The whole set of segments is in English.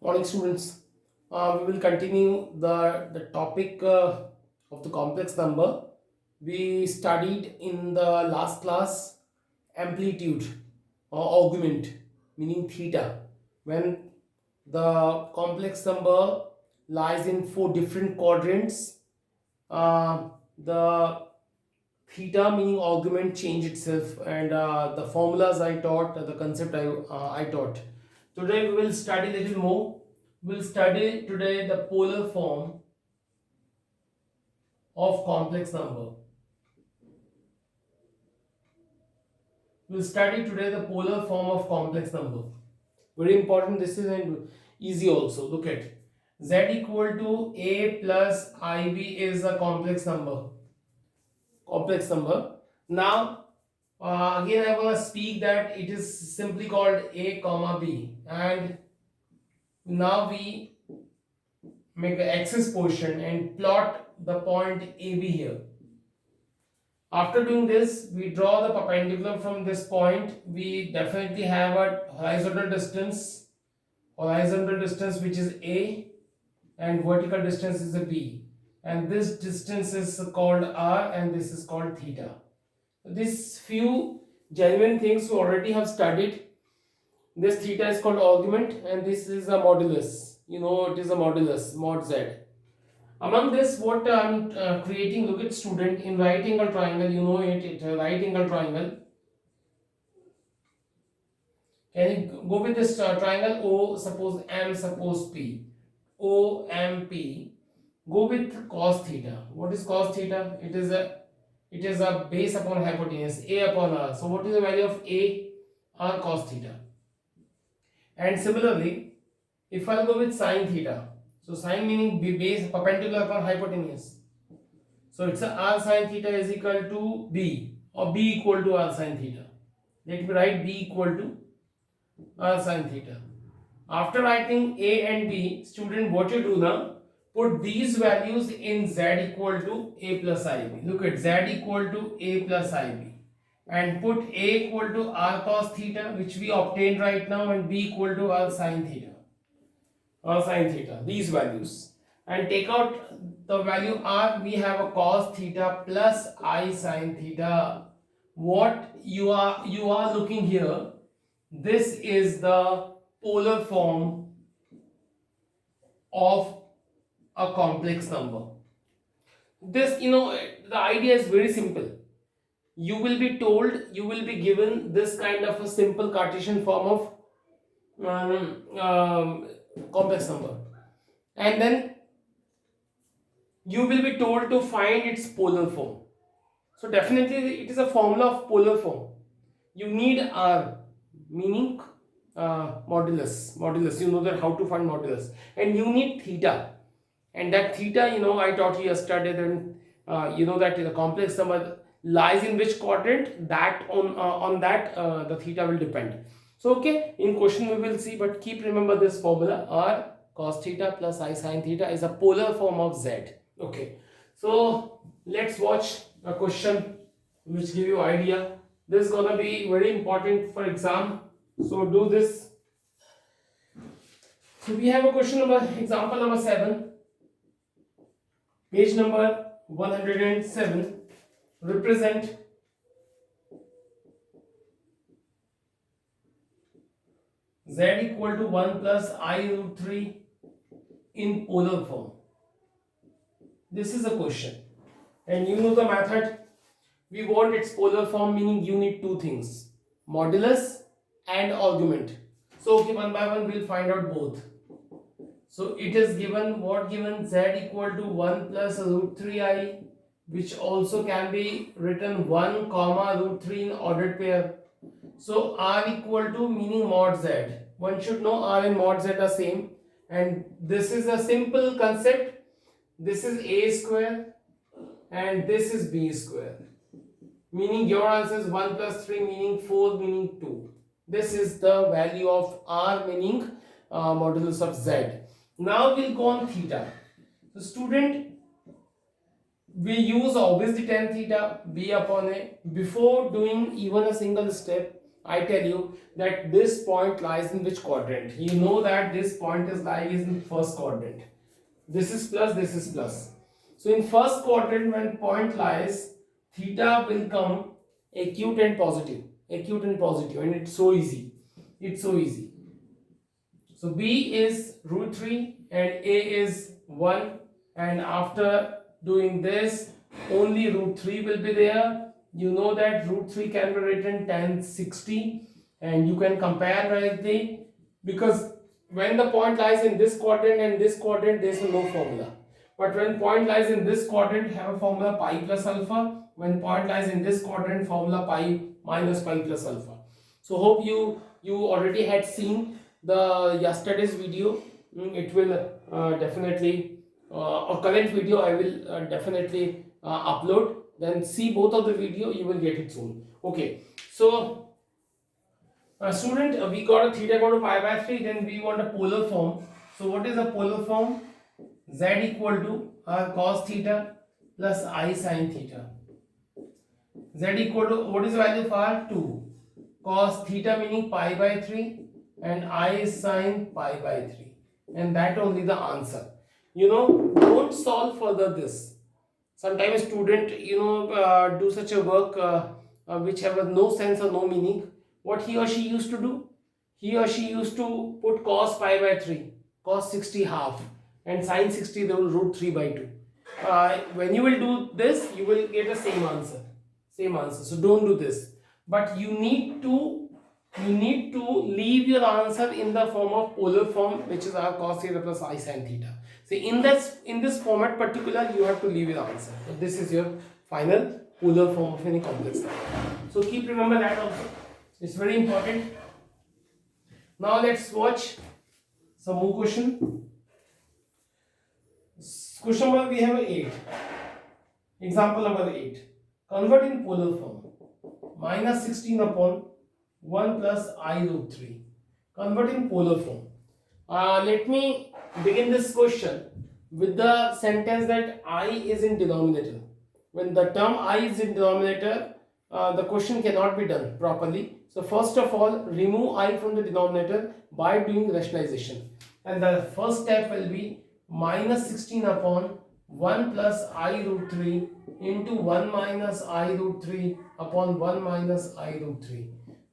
Morning, students. We will continue the topic of the complex number. We studied in the last class amplitude or augment, meaning theta, when the complex number lies in four different quadrants. The theta meaning augment change itself, and the formulas I taught, the concept I taught. Today we will study little more. We'll study today the polar form of complex number. We'll study today the polar form of complex number. Very important. This is an easy also. Look at z equal to a plus ib is a complex number. Complex number. Now again I want to speak that it is simply called a comma b, and now we make the axis portion and plot the point AB here. After doing this, we draw the perpendicular from this point. We definitely have a horizontal distance which is A, and vertical distance is a B. And this distance is called R, and this is called theta. These few genuine things we already have studied. This theta is called augment, and this is a modulus. You know, it is a modulus, mod z. Among this, what I'm creating, look at student, in right angle triangle, you know it's a right angle triangle. Can you go with this triangle O, suppose M, suppose P, O, M, P, go with cos theta. What is cos theta? It is a base upon hypotenuse, A upon R. So what is the value of A? R cos theta. And similarly, if I'll go with sin theta, so sin meaning base perpendicular upon hypotenuse. So it's a r sin theta is equal to b, or b equal to r sin theta. Let me write b equal to r sin theta. After writing a and b, student, what you do now? Put these values in z equal to a plus ib. Look at z equal to a plus ib. And put a equal to r cos theta, which we obtained right now, and b equal to r sin theta. Or sin theta, these values, and take out the value r. We have a cos theta plus I sin theta. What you are looking here, this is the polar form of a complex number. This, the idea is very simple. You will be told, you will be given this kind of a simple Cartesian form of complex number, and then you will be told to find its polar form. So definitely it is a formula of polar form. You need r, meaning modulus, you know that how to find modulus, and you need theta, and that theta, I taught you yesterday. Then you know that the complex number lies in which quadrant, that on that the theta will depend. So okay, in question we will see, but keep remember this formula: r cos theta plus I sin theta is a polar form of z. Okay, so let's watch a question which give you idea. This is gonna be very important for exam, so do this. So we have a question number, example number 7, page number 107. Represent z equal to 1 plus I root 3 in polar form. This is a question, and you know the method. We want its polar form, meaning you need two things: modulus and augment. So okay, one by one we'll find out both. So it is given, what given? Z equal to 1 plus root 3i, which also can be written 1 comma root 3 in ordered pair. So r equal to, meaning mod z. One should know r and mod z are same, and this is a simple concept. This is a square and this is b square, meaning your answer is 1 plus 3, meaning 4, meaning 2. This is the value of r, meaning modulus of z. Now we'll go on theta. So student, we use obviously tan theta b upon a. Before doing even a single step, I tell you that this point lies in which quadrant. You know that this point is lying in first quadrant. This is plus, this is plus. So in first quadrant, when point lies, theta will come acute and positive. Acute and positive, and it's so easy. It's so easy. So B is root 3 and A is 1, and after doing this, only root 3 will be there. You know that root 3 can be written 1060, and you can compare directly, because when the point lies in this quadrant and this quadrant, there is no formula. But when point lies in this quadrant, have a formula pi plus alpha. When point lies in this quadrant, formula pi minus pi plus alpha. So hope you already had seen the yesterday's video. It will definitely or current video I will definitely upload. Then see both of the video, you will get it soon. Okay, so student, we got a theta equal to pi by 3. Then we want a polar form. So what is a polar form? Z equal to cos theta plus I sin theta. Z equal to, what is the value for R? 2. Cos theta meaning pi by 3 and I sin pi by 3. And that only the answer. You know, don't solve further this. Sometimes student, do such a work which have no sense or no meaning. What he or she used to do? He or she used to put cos pi by 3, cos 60 half, and sin 60 they will root 3 by 2. When you will do this, you will get the same answer. Same answer. So don't do this. But you need to leave your answer in the form of polar form, which is our cos theta plus I sin theta. See, in this format particular, you have to leave your answer. So this is your final polar form of any complex number. So keep remember that also. It's very important. Now let's watch some more question. Question number we have 8. Example number 8. Convert in polar form. Minus 16 upon 1 plus I root 3. Convert in polar form. Let me begin this question with the sentence that I is in denominator. When the term I is in denominator, the question cannot be done properly. So first of all, remove I from the denominator by doing rationalization. And the first step will be minus 16 upon 1 plus I root 3 into 1 minus I root 3 upon 1 minus I root 3.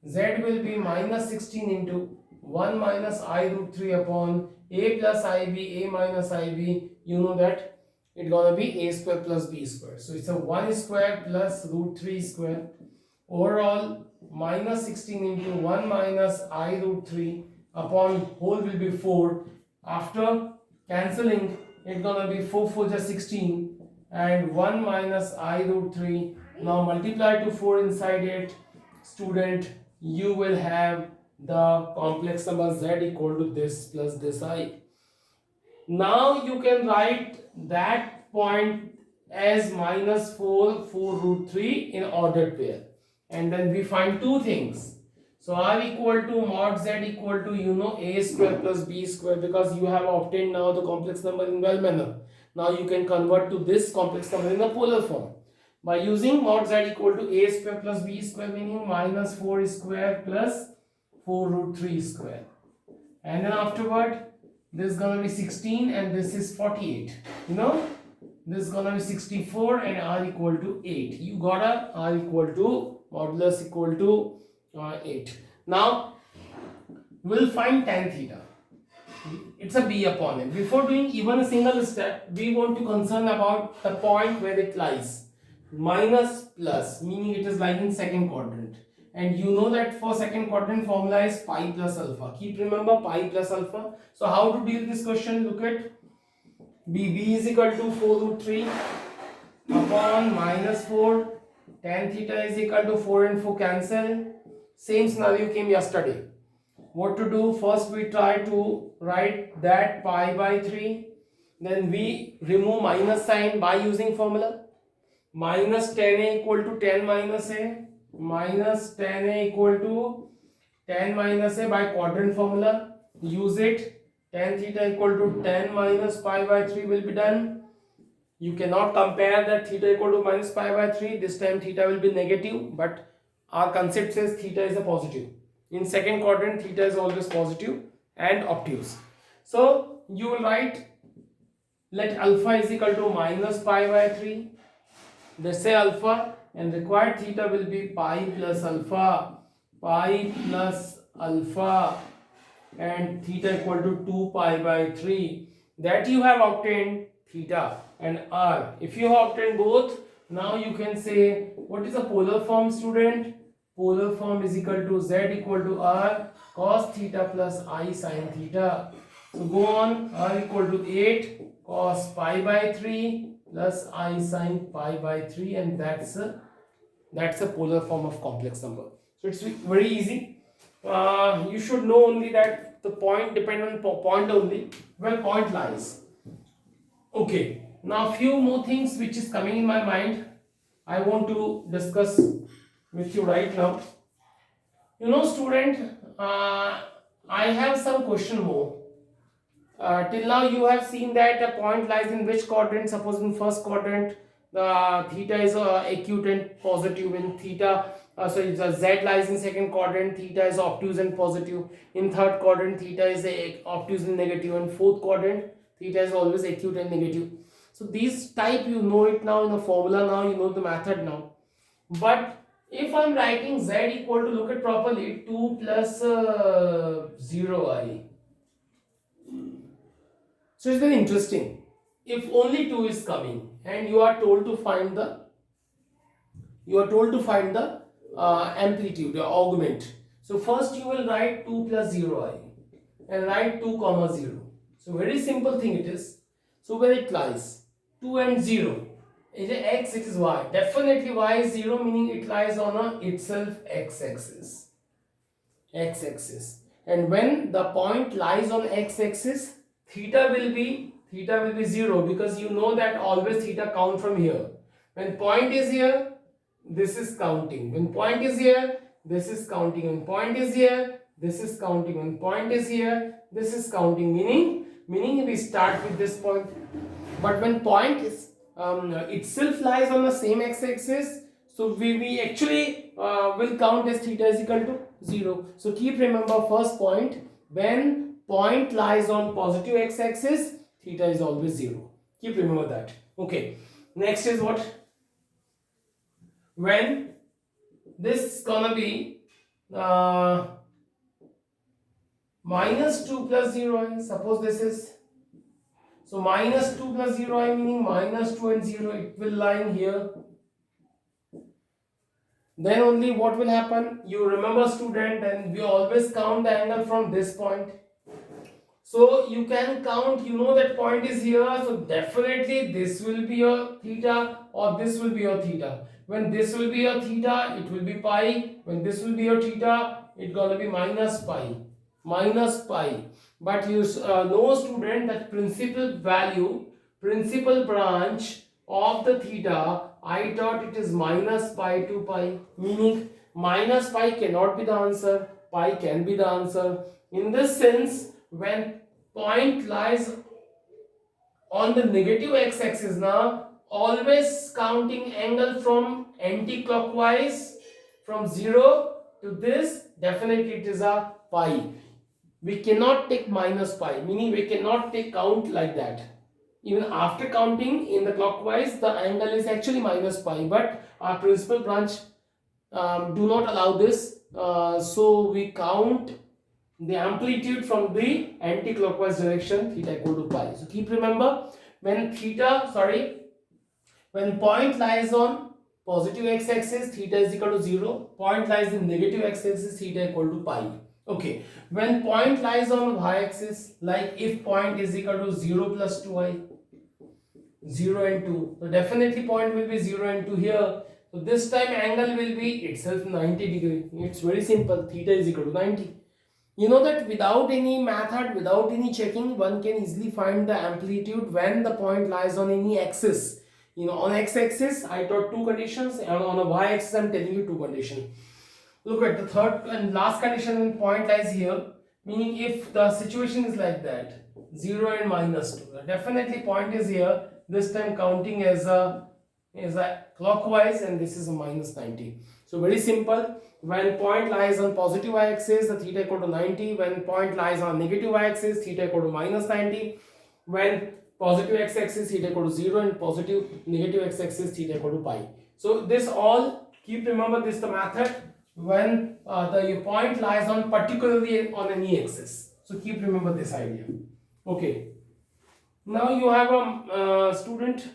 Z will be minus 16 into 1 minus I root 3 upon A plus IB, A minus IB. You know that it's gonna be A square plus B square. So it's a 1 square plus root 3 square. Overall, minus 16 into 1 minus I root 3 upon whole will be 4. After cancelling, it's gonna be 4 4 just 16 and 1 minus I root 3. Now multiply to 4 inside it. Student, you will have the complex number Z equal to this plus this I. Now you can write that point as minus 4 4 root 3 in ordered pair. And then we find two things. So R equal to mod Z equal to A square plus B square, because you have obtained now the complex number in well manner. Now you can convert to this complex number in the polar form by using mod Z equal to A square plus B square, meaning minus 4 square plus 4 root 3 square. And then afterward, this is gonna be 16 and this is 48. This is gonna be 64 and R equal to 8. You got a R equal to modulus equal to 8. Now we'll find tan theta. It's a B upon M. Before doing even a single step, we want to concern about the point where it lies. Minus plus, meaning it is lying in second quadrant. And you know that for second quadrant formula is pi plus alpha. Keep remember pi plus alpha. So how to deal with this question? Look at B is equal to 4 root 3 upon minus 4. Tan theta is equal to 4 and 4 cancel. Same scenario came yesterday. What to do? First we try to write that pi by 3. Then we remove minus sign by using formula. Minus tan A equal to tan minus A. Minus tan A equal to tan minus A by quadrant formula. Use it. Tan theta equal to tan minus pi by 3 will be done. You cannot compare that theta equal to minus pi by 3. This time theta will be negative, but our concept says theta is a positive. In second quadrant, theta is always positive and obtuse. So you will write, let alpha is equal to minus pi by 3. Let's say alpha, and required theta will be pi plus alpha, and theta equal to 2 pi by 3. That you have obtained theta and r. If you have obtained both, now you can say, what is the polar form, student? Polar form is equal to z equal to r cos theta plus I sin theta. So go on, r equal to 8 cos pi by 3 plus I sin pi by 3, and that's a polar form of complex number. So it's very easy. You should know only that the point depend on point only, where point lies. Okay, now few more things which is coming in my mind I want to discuss with you right now. You know, student, I have some question more. Till now you have seen that a point lies in which quadrant? Suppose in first quadrant the theta is acute and positive. In theta, the z lies in second quadrant, theta is obtuse and positive. In third quadrant, theta is obtuse and negative. In fourth quadrant, theta is always acute and negative. So these type you know it now in the formula, now you know the method now. But if I'm writing z equal to, look at properly, 2 plus 0i. So it's very interesting. If only 2 is coming and you are told to find the amplitude or augment. So first you will write 2 plus 0i and write 2 comma 0. So very simple thing it is. So where it lies, 2 and 0. Is it x, it is y. Definitely y is 0, meaning it lies on a itself x-axis. And when the point lies on x-axis, theta will be 0, because you know that always theta count from here. When point is here, this is counting. When point is here, this is counting. When point is here, this is counting. When point is here, this is counting. Meaning we start with this point. But when point is itself lies on the same x-axis, so we actually will count as theta is equal to 0. So keep remember first point, when point lies on positive x-axis, theta is always 0. Keep remember that. Okay, next is what? When this is gonna be minus 2 plus 0i, suppose this is, so minus 2 plus 0i meaning minus 2 and 0, it will lie in here. Then only what will happen? You remember, student, and we always count the angle from this point. So you can count, you know that point is here, so definitely this will be your theta or this will be your theta. When this will be your theta, it will be pi. When this will be your theta, it's gonna be minus pi. But you know, student, that principal branch of the theta, I thought it is minus pi to pi, meaning minus pi cannot be the answer, pi can be the answer. In this sense, when point lies on the negative x-axis, now always counting angle from anti-clockwise, from 0 to this, definitely it is a pi. We cannot take minus pi, meaning we cannot take count like that. Even after counting in the clockwise, the angle is actually minus pi, but our principal branch do not allow this, so we count the amplitude from the anti-clockwise direction, theta equal to pi. So keep remember, when point lies on positive x-axis, theta is equal to 0. Point lies in negative x-axis, theta equal to pi. Okay, when point lies on y-axis, like if point is equal to 0 plus 2i, 0 and 2, so definitely point will be 0 and 2 here. So this time angle will be itself 90 degree. It's very simple, theta is equal to 90. You know that without any method, without any checking, one can easily find the amplitude when the point lies on any axis. You know, on x-axis I taught 2 conditions, and on a y-axis I'm telling you 2 conditions. Look at the third and last condition, when point lies here, meaning if the situation is like that, 0 and minus 2, definitely point is here, this time counting as a clockwise, and this is a minus 90. So very simple. When point lies on positive y-axis, the theta equal to 90. When point lies on negative y-axis, theta equal to minus 90. When positive x-axis, theta equal to 0, and positive negative x-axis, theta equal to pi. So this all, keep remember this the method when the point lies on particularly on any axis. So keep remember this idea. Okay. Now you have a student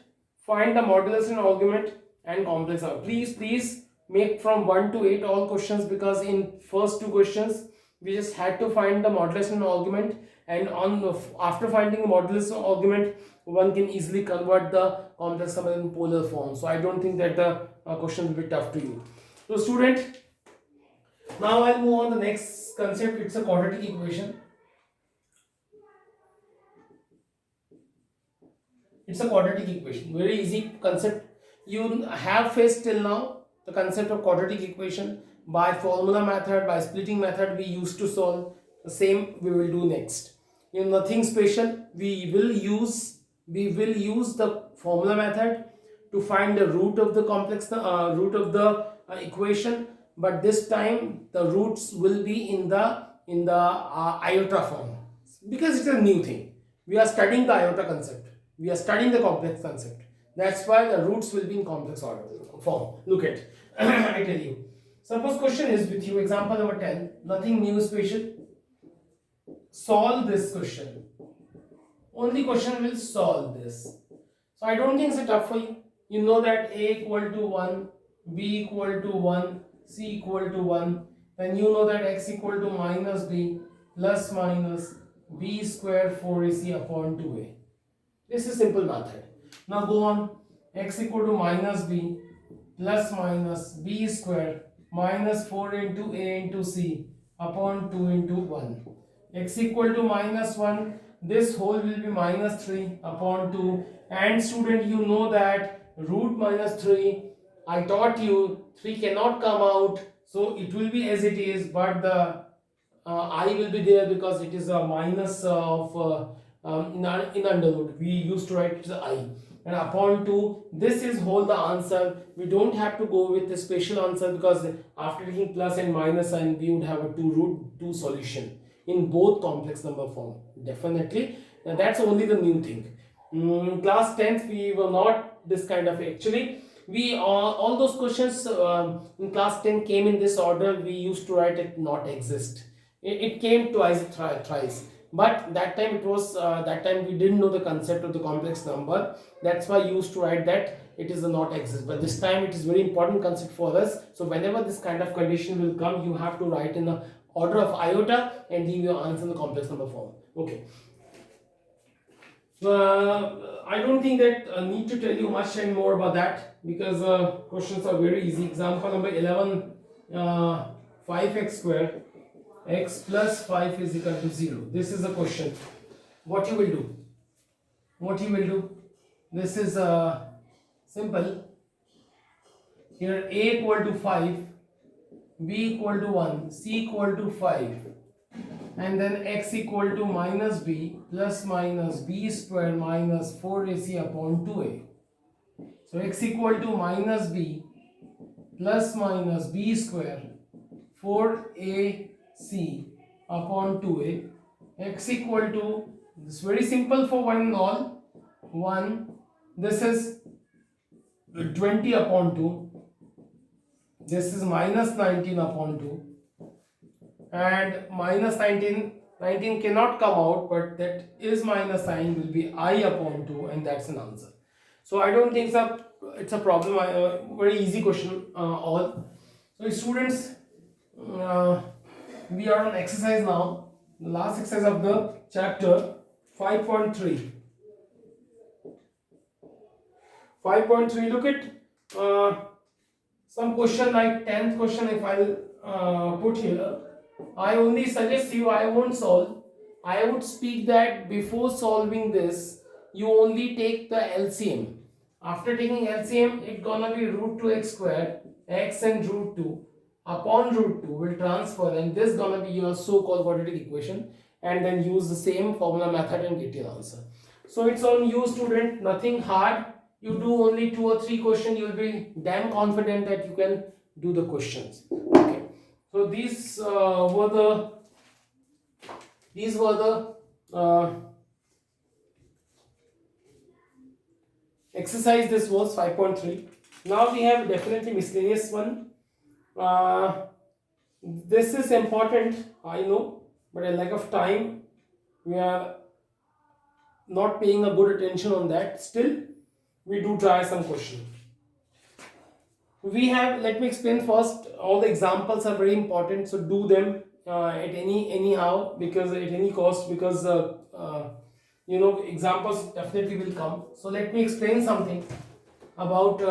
find the modulus and augment and complex number. Please make from 1 to 8 all questions, because in first two questions we just had to find the modulus and augment, and after finding the modulus and augment one can easily convert the complex number in polar form. So I don't think that the question will be tough to you. So student, now I'll move on the next concept. It's a quadratic equation. It's a quadratic equation, very easy concept. You have faced till now the concept of quadratic equation by formula method, by splitting method we used to solve. The same we will do next. Nothing special. We will use the formula method to find the root of the complex root of the equation, but this time the roots will be in the iota form, because it's a new thing. We are studying the iota concept. We are studying the complex concept. That's why the roots will be in complex order form. Look at I tell you. Suppose question is with you, example number 10. Nothing new special. Solve this question. Only question will solve this. So I don't think it's tough for you. You know that a equal to 1, b equal to 1, c equal to 1. Then you know that x equal to minus b plus minus b square 4ac upon 2a. This is simple method. Now go on. X equal to minus b plus minus b square minus 4 into a into c upon 2 into 1. X equal to minus 1. This whole will be minus 3 upon 2. And student, you know that root minus 3, I taught you 3 cannot come out. So it will be as it is, but the I will be there because it is a minus of in under root. We used to write it as I. And upon 2, this is whole the answer. We don't have to go with a special answer, because after taking plus and minus sign we would have a 2 root 2 solution in both complex number form. Definitely. And that's only the new thing. Class 10th we were not this kind of, actually we all those questions in class 10 came in this order. We used to write it not exist. It came twice, thrice. But that time it was that time we didn't know the concept of the complex number. That's why I used to write that it is a not exist. But this time it is very important concept for us. So whenever this kind of condition will come, you have to write in the order of iota and leave your answer in the complex number form. Okay. I don't think that I need to tell you much and more about that, because questions are very easy. Example number 11, 5x square x plus 5 is equal to 0. This is a question. What you will do? What you will do? This is simple. Here a equal to 5, b equal to 1, c equal to 5, and then x equal to minus b plus minus b square minus 4ac upon 2a. So x equal to minus b plus minus b square 4ac upon 2a. X equal to, this is very simple for one and all, 1, this is 20 upon 2, this is minus 19 upon 2, and minus 19 cannot come out, but that is minus sign will be I upon 2, and that's an answer. So I don't think it's a problem. Very easy question all. So students, we are on exercise now, the last exercise of the chapter, 5.3. 5.3, look at some question like 10th question. If I'll put here, I only suggest you, I won't solve. I would speak that before solving this, you only take the LCM. After taking LCM, it's gonna be root 2x square, x and root 2 upon root 2 will transfer, and this gonna be your so-called quadratic equation, and then use the same formula method and get your answer. So it's on you, student, nothing hard. You do only 2 or 3 questions, you will be damn confident that you can do the questions. Okay, so these were the exercise. This was 5.3. Now we have definitely miscellaneous one. This is important, I know, but a lack of time, we are not paying a good attention on that. Still, we do try some question. We have, let me explain first, all the examples are very important, so do them at anyhow, because at any cost, because examples definitely will come. So let me explain something about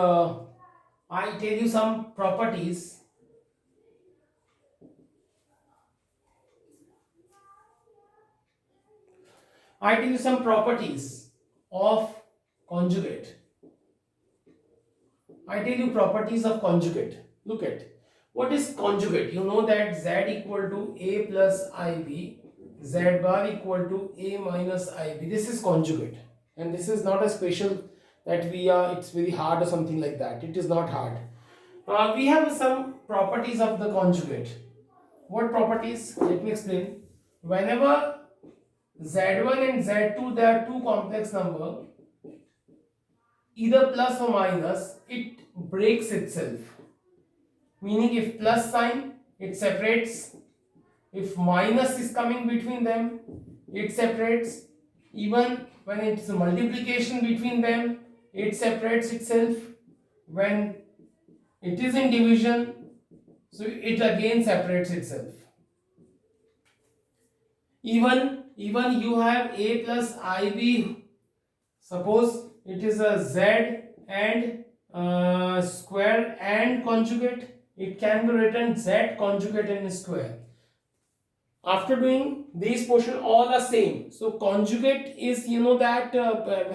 I tell you some properties. I tell you some properties of conjugate. I tell you properties of conjugate. Look at what is conjugate. You know that z equal to a plus ib, z bar equal to a minus ib. This is conjugate, and this is not a special that we are. It's very hard or something like that. It is not hard. We have some properties of the conjugate. What properties? Let me explain. Whenever z1 and z2 they are two complex number, either plus or minus, it breaks itself. Meaning if plus sign, it separates. If minus is coming between them, it separates. Even when it's a multiplication between them, it separates itself. When it is in division, so it again separates itself. Even you have a plus ib, suppose it is a z and square and conjugate, it can be written z conjugate and square. After doing these portion, all are same. So conjugate is, that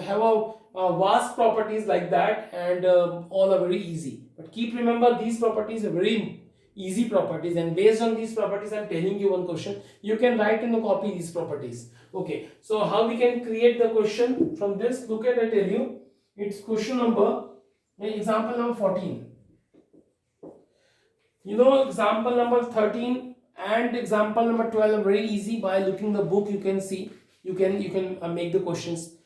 have a vast properties like that, and all are very easy. But keep remember, these properties are very easy properties, and based on these properties I'm telling you one question. You can write in the copy these properties. Okay, so how we can create the question from this? Look at, I tell you, it's question number, example number 14. Example number 13 and example number 12 are very easy. By looking the book, you can see, you can make the questions.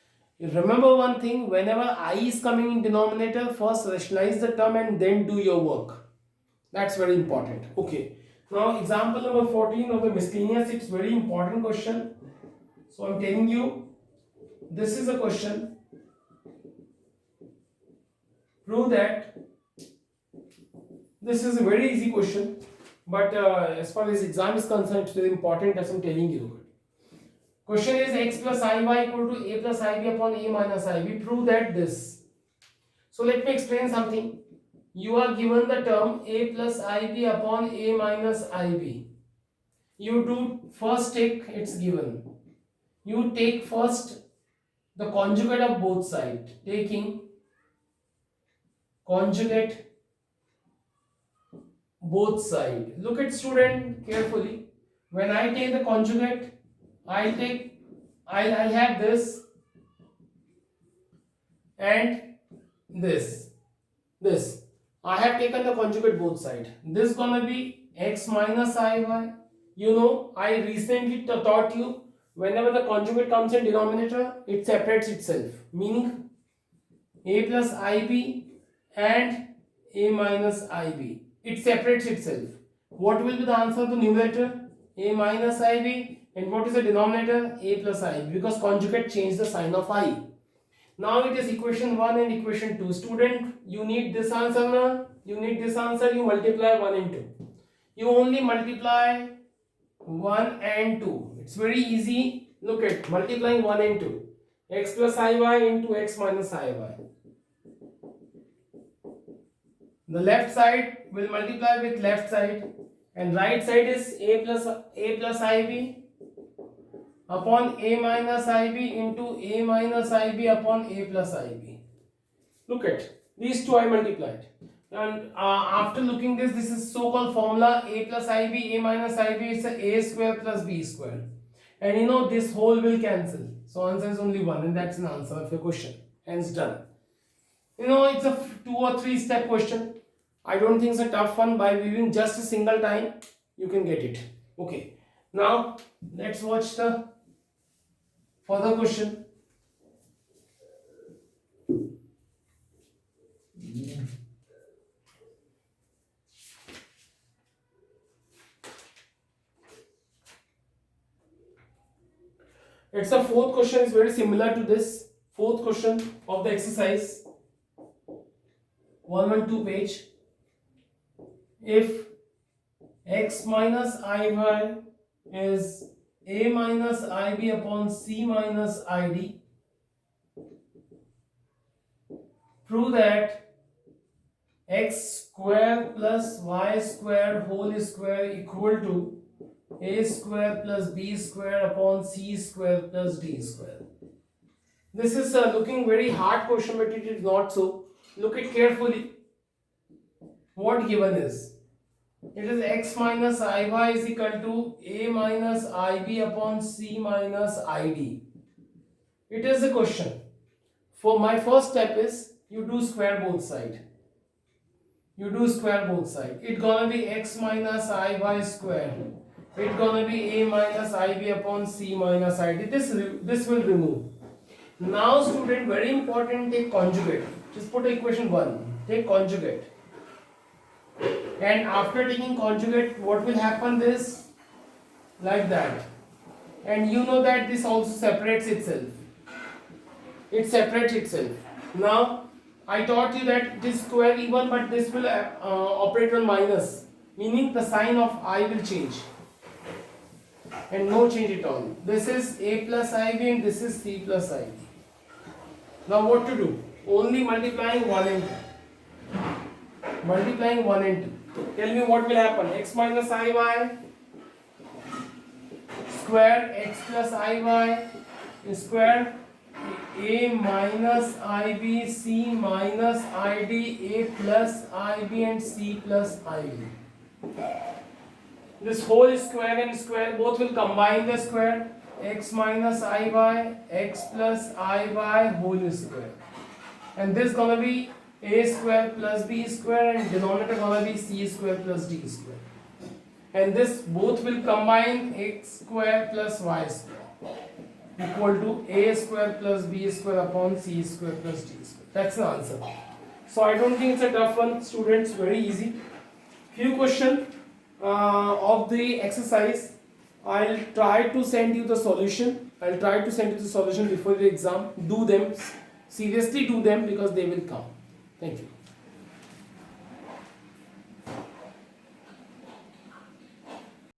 Remember one thing, whenever I is coming in denominator, first rationalize the term and then do your work. That's very important. Okay, now example number 14 of the miscellaneous, it's very important question. So I'm telling you, this is a question. Prove that. This is a very easy question, but as far as exam is concerned, it's very important, as I'm telling you. Question is x plus iy equal to a plus ib upon a minus ib. Prove that this. So let me explain something. You are given the term a plus ib upon a minus ib. You do first take, it's given. You take first the conjugate of both sides. Taking conjugate both sides. Look at, student, carefully. When I take the conjugate, I have this and this. I have taken the conjugate both sides. This is gonna be x minus iy. I recently taught you, whenever the conjugate comes in denominator, it separates itself. Meaning a plus ib and a minus ib. It separates itself. What will be the answer of the numerator? A minus ib. And what is the denominator? A plus ib. Because conjugate changed the sign of I. Now it is equation 1 and equation 2. Student, you need this answer now. You need this answer. You multiply 1 and 2. You only multiply 1 and 2. It's very easy. Look at multiplying 1 and 2. X plus iy into x minus iy. The left side will multiply with left side, and right side is a plus ib upon a minus ib into a minus ib upon a plus ib. Look at these two I multiplied, and after looking this is so-called formula a plus ib, a minus ib, it's a square plus b square, and this whole will cancel, so answer is only one, and that's an answer of your question. Hence done. It's a 2 or 3 step question. I don't think it's a tough one. By viewing just a single time, you can get it. Okay. Now let's watch the further question. It's a fourth question, is very similar to this. Fourth question of the exercise 112 page. If x minus iy is a minus ib upon c minus id, prove that x square plus y square whole square equal to a square plus b square upon c square plus d square. This is looking very hard question, but it is not so. Look it carefully. What given is? It is x minus iy is equal to a minus ib upon c minus id. It is a question. For my first step is you do square both side. You do square both side. It's gonna be x minus iy square. It's gonna be a minus ib upon c minus id. This will remove. Now student, very important, take conjugate. Just put equation 1. Take conjugate. And after taking conjugate, what will happen is like that. And you know that this also separates itself. It separates itself. Now I taught you that it is square even, but this will operate on minus, meaning the sign of I will change. And no change at all. This is a plus ib and this is c plus ib. Now what to do? Only multiplying 1 and 2. Multiplying 1 and 2. Tell me what will happen. X minus iy square x plus iy square a minus ib c minus id a plus ib and c plus ib. This whole square and square both will combine the square. X minus iy x plus iy whole square, and this gonna be a square plus b square and denominator gonna be c square plus d square, and this both will combine x square plus y square equal to a square plus b square upon c square plus d square. That's the answer. So I don't think it's a tough one, students. Very easy. Few questions of the exercise. I'll try to send you the solution. I'll try to send you the solution before the exam. Do them. Seriously do them because they will come. Thank you.